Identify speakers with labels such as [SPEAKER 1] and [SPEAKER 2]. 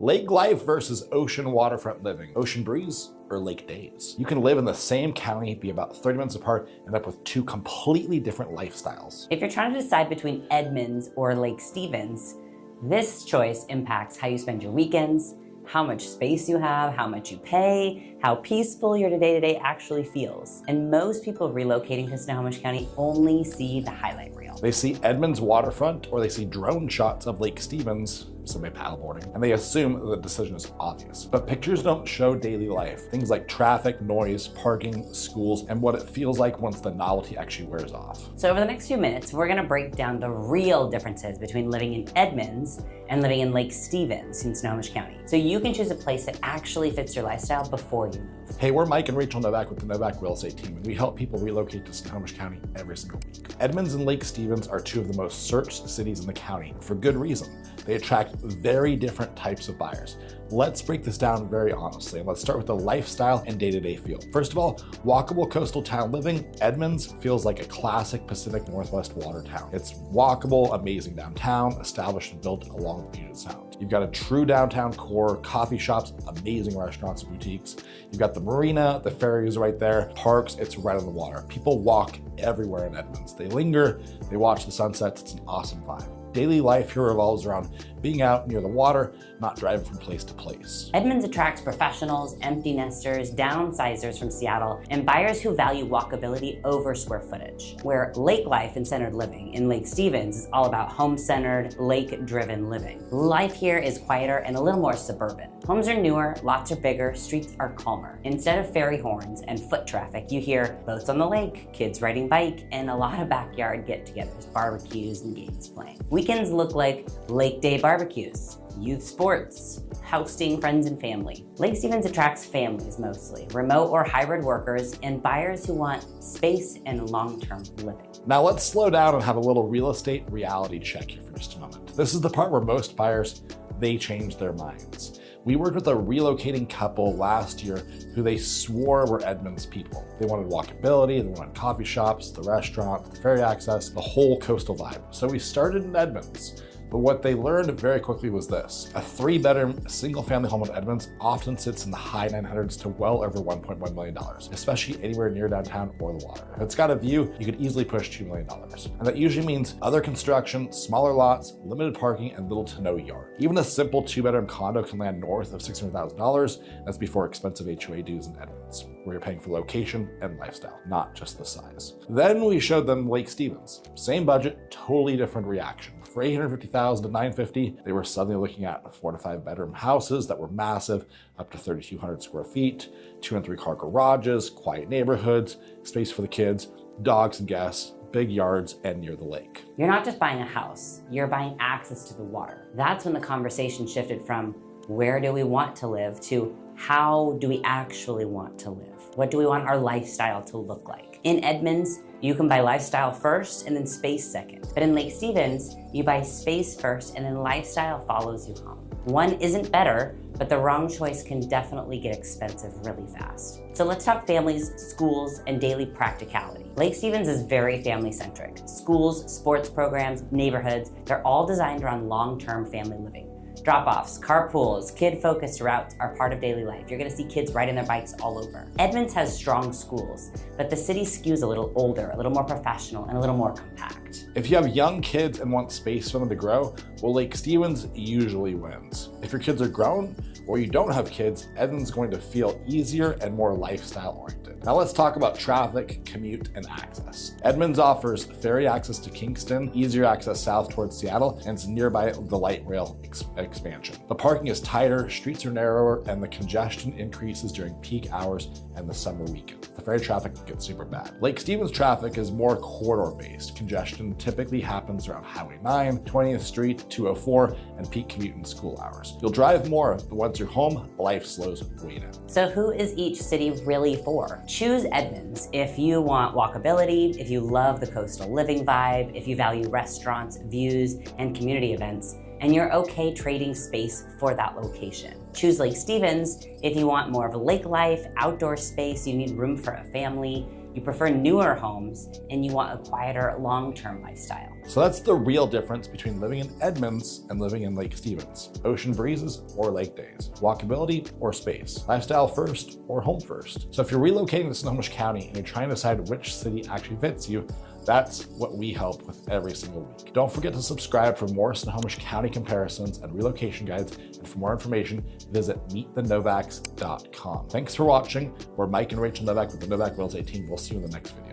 [SPEAKER 1] Lake life versus ocean waterfront living. Ocean breeze or lake days. You can live in the same county, be about 30 minutes apart, and end up with two completely different lifestyles.
[SPEAKER 2] If you're trying to decide between Edmonds or Lake Stevens, this choice impacts how you spend your weekends, how much space you have, how much you pay, how peaceful your day-to-day actually feels. And most people relocating to Snohomish County only see the highlight reel.
[SPEAKER 1] They see Edmonds waterfront or they see drone shots of Lake Stevens, somebody paddleboarding, and they assume that the decision is obvious. But pictures don't show daily life. Things like traffic, noise, parking, schools, and what it feels like once the novelty actually wears off.
[SPEAKER 2] So over the next few minutes, we're gonna break down the real differences between living in Edmonds and living in Lake Stevens in Snohomish County. So you can choose a place that actually fits your lifestyle before you move.
[SPEAKER 1] Hey, we're Mike and Rachel Novak with the Novak Real Estate Team, and we help people relocate to Snohomish County every single week. Edmonds and Lake Stevens are two of the most searched cities in the county, for good reason. They attract very different types of buyers. Let's break this down very honestly, and let's start with the lifestyle and day-to-day feel. First of all, walkable coastal town living. Edmonds feels like a classic Pacific Northwest water town. It's walkable, amazing downtown, established and built along the Puget Sound. You've got a true downtown core, coffee shops, amazing restaurants and boutiques. You've got the marina, the ferries right there, parks, it's right on the water. People walk everywhere in Edmonds. They linger, they watch the sunsets, it's an awesome vibe. Daily life here revolves around being out near the water, not driving from place to place.
[SPEAKER 2] Edmonds attracts professionals, empty nesters, downsizers from Seattle, and buyers who value walkability over square footage. Where lake life and centered living in Lake Stevens is all about home-centered, lake-driven living. Life here is quieter and a little more suburban. Homes are newer, lots are bigger, streets are calmer. Instead of ferry horns and foot traffic, you hear boats on the lake, kids riding bike, and a lot of backyard get-togethers, barbecues, and games playing. Weekends look like lake day barbecues, youth sports, hosting friends and family. Lake Stevens attracts families mostly, remote or hybrid workers, and buyers who want space and long-term living.
[SPEAKER 1] Now let's slow down and have a little real estate reality check here for just a moment. This is the part where most buyers, they change their minds. We worked with a relocating couple last year who they swore were Edmonds people. They wanted walkability, they wanted coffee shops, the restaurant, the ferry access, the whole coastal vibe. So we started in Edmonds. But what they learned very quickly was this. A 3-bedroom, single-family home in Edmonds often sits in the high 900s to well over $1.1 million, especially anywhere near downtown or the water. If it's got a view, you could easily push $2 million. And that usually means other construction, smaller lots, limited parking, and little to no yard. Even a simple 2-bedroom condo can land north of $600,000. That's before expensive HOA dues in Edmonds, where you're paying for location and lifestyle, not just the size. Then we showed them Lake Stevens. Same budget, totally different reaction. For $850,000 to $950,000, they were suddenly looking at 4 to 5 bedroom houses that were massive, up to 3,200 square feet, 2 and 3 car garages, quiet neighborhoods, space for the kids, dogs and guests, big yards, and near the lake.
[SPEAKER 2] You're not just buying a house, you're buying access to the water. That's when the conversation shifted from where do we want to live to how do we actually want to live? What do we want our lifestyle to look like? In Edmonds, you can buy lifestyle first and then space second. But in Lake Stevens, you buy space first and then lifestyle follows you home. One isn't better, but the wrong choice can definitely get expensive really fast. So let's talk families, schools, and daily practicality. Lake Stevens is very family-centric. Schools, sports programs, neighborhoods, they're all designed around long-term family living. Drop-offs, carpools, kid-focused routes are part of daily life. You're gonna see kids riding their bikes all over. Edmonds has strong schools, but the city skews a little older, a little more professional, and a little more compact.
[SPEAKER 1] If you have young kids and want space for them to grow, well, Lake Stevens usually wins. If your kids are grown, or you don't have kids, Edmonds is going to feel easier and more lifestyle oriented. Now let's talk about traffic, commute, and access. Edmonds offers ferry access to Kingston, easier access south towards Seattle, and it's nearby the light rail expansion. The parking is tighter, streets are narrower, and the congestion increases during peak hours and the summer weekend. The ferry traffic gets super bad. Lake Stevens traffic is more corridor-based. Congestion typically happens around Highway 9, 20th Street, 204, and peak commute and school hours. You'll drive more, but once you're home, life slows way down.
[SPEAKER 2] So who is each city really for? Choose Edmonds if you want walkability, if you love the coastal living vibe, if you value restaurants, views, and community events, and you're okay trading space for that location. Choose Lake Stevens if you want more of a lake life, outdoor space, you need room for a family, you prefer newer homes, and you want a quieter long-term lifestyle.
[SPEAKER 1] So that's the real difference between living in Edmonds and living in Lake Stevens. Ocean breezes or lake days. Walkability or space. Lifestyle first or home first. So if you're relocating to Snohomish County and you're trying to decide which city actually fits you, that's what we help with every single week. Don't forget to subscribe for more Snohomish County comparisons and relocation guides. And for more information, visit meetthenovaks.com. Thanks for watching. We're Mike and Rachel Novak with the Novak Real Estate Team. We'll see you in the next video.